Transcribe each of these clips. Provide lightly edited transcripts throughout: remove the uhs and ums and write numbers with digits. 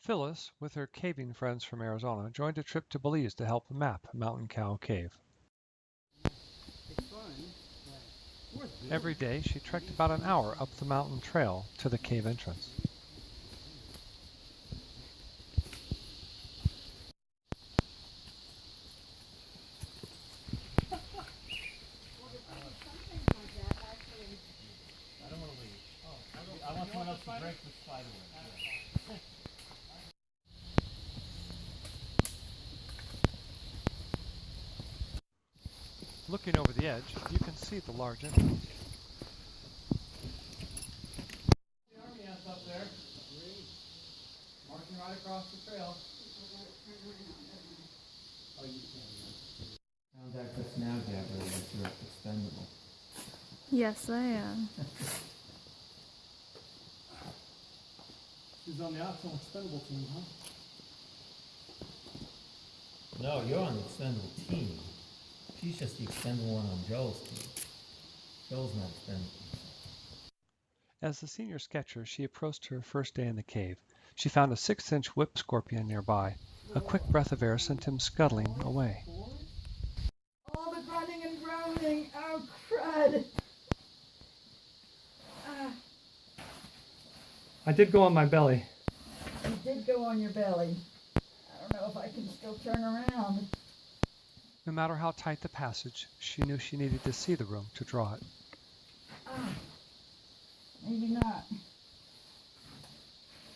Phyllis, with her caving friends from Arizona, joined a trip to Belize to help map Mountain Cow Cave. Every day, she trekked about an hour up the mountain trail to the cave entrance. Looking over the edge, you can see the large entrance. The army ants up there. Marching right across the trail. Oh, you can. Found out just now, Gabrielle, that you're expendable. Yes, I am. She's on the actual expendable team, huh? No, you're on the expendable team. She's just the expendable one on Joel's team. Joel's not expendable. As the senior sketcher, she approached her first day in the cave. She found a 6-inch whip scorpion nearby. A quick breath of air sent him scuttling away. All the grunting and groaning. Oh, crud. I did go on my belly. You did go on your belly. I don't know if I can still turn around. No matter how tight the passage, she knew she needed to see the room to draw it. Maybe not.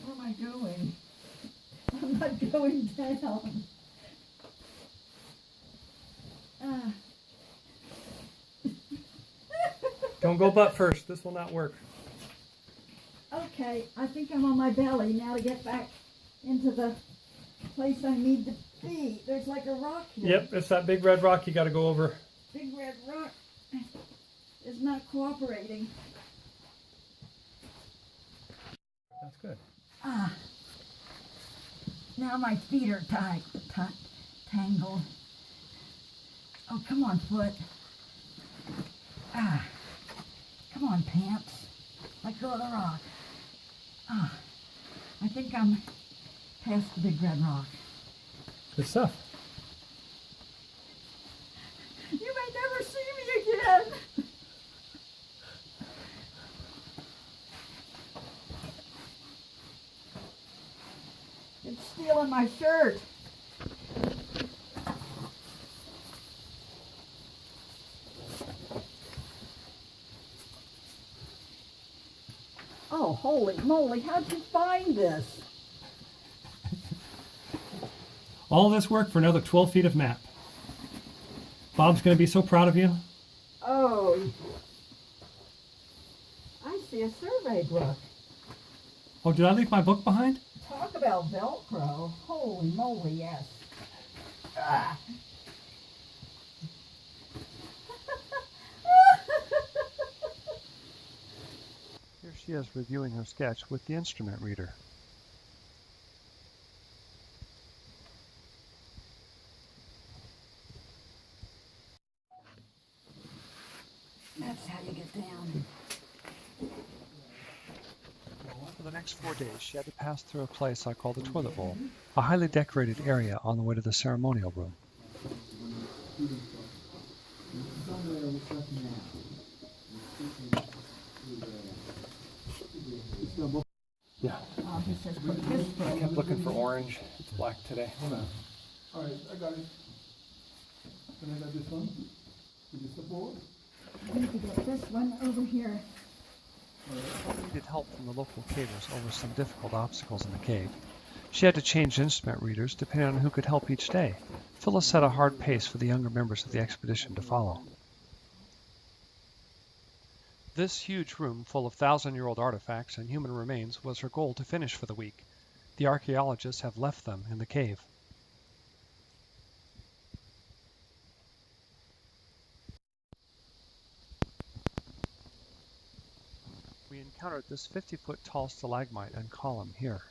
Where am I going? I'm not going down. Don't go butt first. This will not work. Okay, I think I'm on my belly now to get back into the place I need to be. There's like a rock here. Yep, it's that big red rock you got to go over. Big red rock is not cooperating. That's good. Now my feet are tangled. Oh, come on, foot. Come on, pants. Let go of the rock. I think I'm past the big red rock. Good stuff. You may never see me again. It's stealing my shirt. Oh, holy moly, how'd you find this? All this work for another 12 feet of map. Bob's going to be so proud of you. Oh, I see a survey book. Oh, did I leave my book behind? Talk about Velcro. Holy moly, yes. Ah. Here she is reviewing her sketch with the instrument reader. That's how you get down. For the next 4 days, she had to pass through a place I call the toilet bowl, a highly decorated area on the way to the ceremonial room. Yeah. He says put this I book. kept looking for orange. It's black today. Hold on. All right, I got it. Can I get this one? With the support? I need to get this one over here. She needed help from the local cavers over some difficult obstacles in the cave. She had to change instrument readers depending on who could help each day. Phyllis set a hard pace for the younger members of the expedition to follow. This huge room full of 1,000-year-old artifacts and human remains was her goal to finish for the week. The archaeologists have left them in the cave. We encountered this 50-foot tall stalagmite and column here.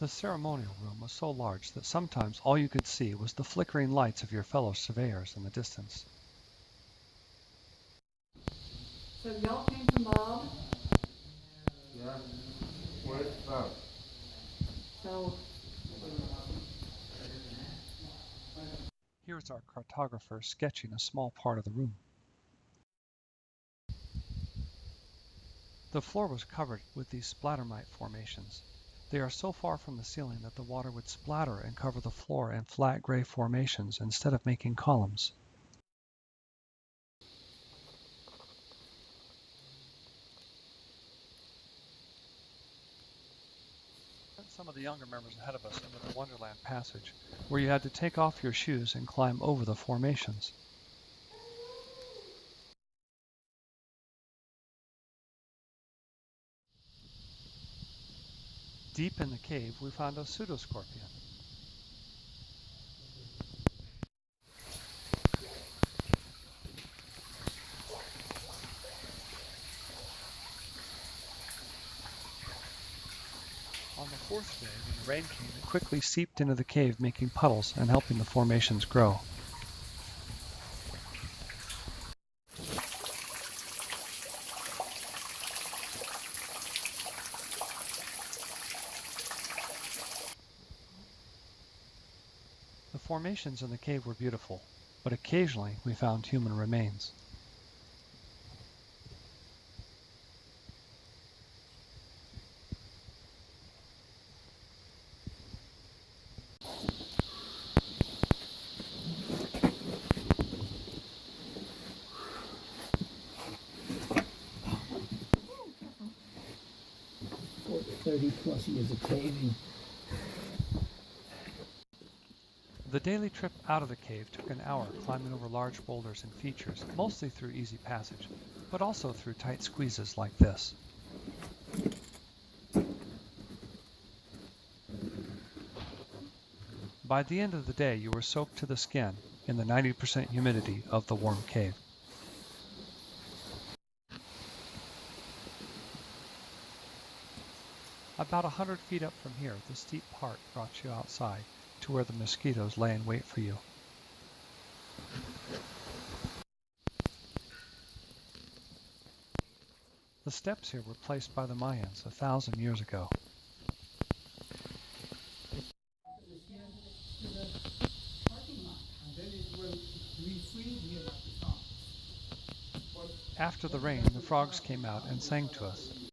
The ceremonial room was so large that sometimes all you could see was the flickering lights of your fellow surveyors in the distance. So y'all came from Bob? Yeah. Where's Bob? So, Here's our cartographer sketching a small part of the room. The floor was covered with these splattermite formations. They are so far from the ceiling that the water would splatter and cover the floor in flat gray formations instead of making columns. Some of the younger members ahead of us into the Wonderland Passage, where you had to take off your shoes and climb over the formations. Deep in the cave, we found a pseudoscorpion. On the fourth day, when the rain came, it quickly seeped into the cave, making puddles and helping the formations grow. The formations in the cave were beautiful, but occasionally we found human remains. For 30 plus years of caving. The daily trip out of the cave took an hour, climbing over large boulders and features, mostly through easy passage, but also through tight squeezes like this. By the end of the day, you were soaked to the skin in the 90% humidity of the warm cave. About 100 feet up from here, the steep part brought you outside to where the mosquitoes lay in wait for you. The steps here were placed by the Mayans 1,000 years ago. After the rain, the frogs came out and sang to us.